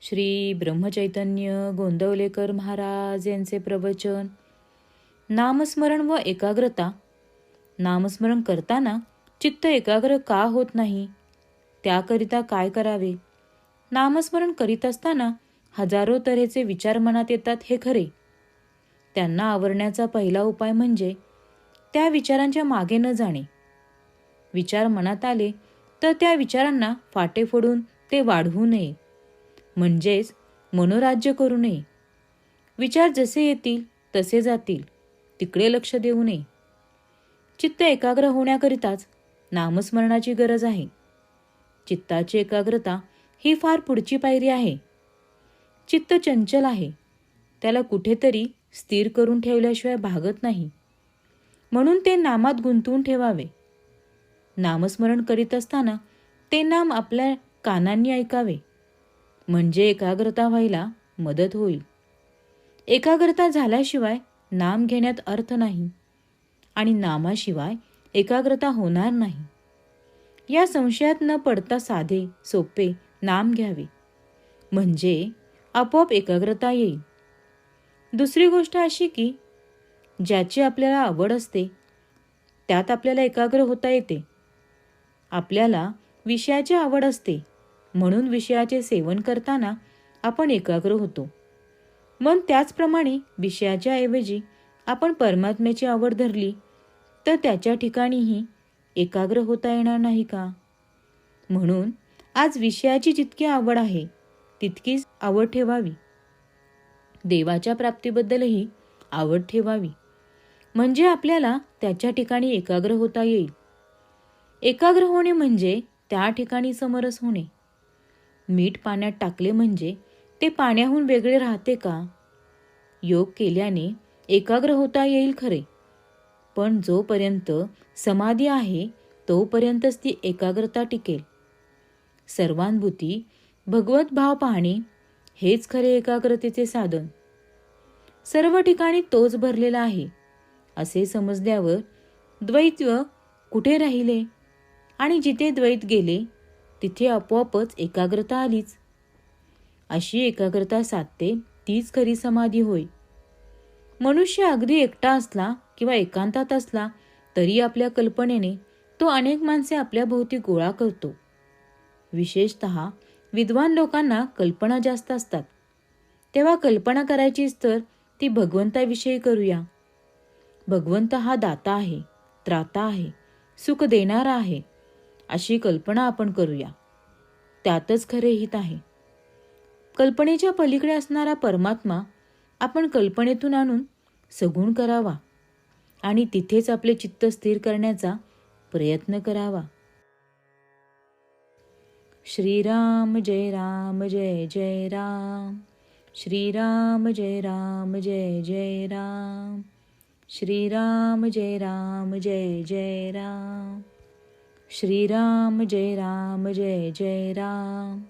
श्री ब्रह्मचैतन्य गोंदवलेकर महाराज यांचे प्रवचन. नामस्मरण व एकाग्रता. नामस्मरण करताना चित्त एकाग्र का होत नाही, त्याकरिता काय करावे? नामस्मरण करीत असताना हजारो तऱ्हेचे विचार मनात येतात हे खरे. त्यांना आवरण्याचा पहिला उपाय म्हणजे त्या विचारांच्या मागे न जाणे. विचार मनात आले तर त्या विचारांना फाटे फोडून ते वाढवू नये, म्हणजेच मनोराज्य करू नये. विचार जसे येतील तसे जातील, तिकडे लक्ष देऊ नये. चित्त एकाग्र होण्याकरिताच नामस्मरणाची गरज आहे. चित्ताची एकाग्रता ही फार पुढची पायरी आहे. चित्त चंचल आहे, त्याला कुठेतरी स्थिर करून ठेवल्याशिवाय भागत नाही. म्हणून ते नामात गुंतवून ठेवावे. नामस्मरण करीत असताना ते नाम आपल्या कानांनी ऐकावे, म्हणजे एकाग्रता व्हायला मदत होईल. एकाग्रता झाल्याशिवाय नाम घेण्यात अर्थ नाही आणि नामाशिवाय एकाग्रता होणार नाही. या संशयात न पडता साधे सोपे नाम घ्यावे, म्हणजे आपोआप एकाग्रता येईल. दुसरी गोष्ट अशी की ज्याची आपल्याला आवड असते त्यात आपल्याला एकाग्र होता येते. आपल्याला विषयाची आवड असते, म्हणून विषयाचे सेवन करताना आपण एकाग्र होतो. मग त्याचप्रमाणे विषयाच्या ऐवजी आपण परमात्म्याची आवड धरली तर त्याच्या ठिकाणीही एकाग्र होता येणार नाही का? म्हणून आज विषयाची जितकी आवड आहे तितकीच आवड ठेवावी. देवाच्या प्राप्तीबद्दलही आवड ठेवावी, म्हणजे आपल्याला त्याच्या ठिकाणी एकाग्र होता येईल. एकाग्र होणे म्हणजे त्या ठिकाणी समरस होणे. मीठ पाण्यात टाकले म्हणजे ते पाण्याहून वेगळे राहते का? योग केल्याने एकाग्र होता येईल खरे, पण जोपर्यंत समाधी आहे तोपर्यंतच ती एकाग्रता टिकेल. सर्वानुभूती, भगवत भाव पाहणे हेच खरे एकाग्रतेचे साधन. सर्व ठिकाणी तोच भरलेला आहे असे समजल्यावर द्वैत्व कुठे राहिले आणि जिथे द्वैत गेले तिथे आपोआपच एकाग्रता आलीच. अशी एकाग्रता साधते तीच खरी समाधी होय. मनुष्य अगदी एकटा असला किंवा एकांतात असला तरी आपल्या कल्पनेने तो अनेक माणसे आपल्या भोवती गोळा करतो. विशेषतः विद्वान लोकांना कल्पना जास्त असतात. तेव्हा कल्पना करायचीच तर ती भगवंताविषयी करूया. भगवंत हा दाता आहे, त्राता आहे, सुख देणारा आहे, अशी कल्पना आपण करूया. त्यातच खरे हित आहे. कल्पनेच्या पलीकडे असणारा परमात्मा आपण कल्पनेतून आणून सगुण करावा आणि तिथेच आपले चित्त स्थिर करण्याचा प्रयत्न करावा. श्रीराम जय राम जय जय राम. श्रीराम जय राम जय जय राम. श्रीराम जय राम जय जय राम. श्रीराम जय राम जय जय राम.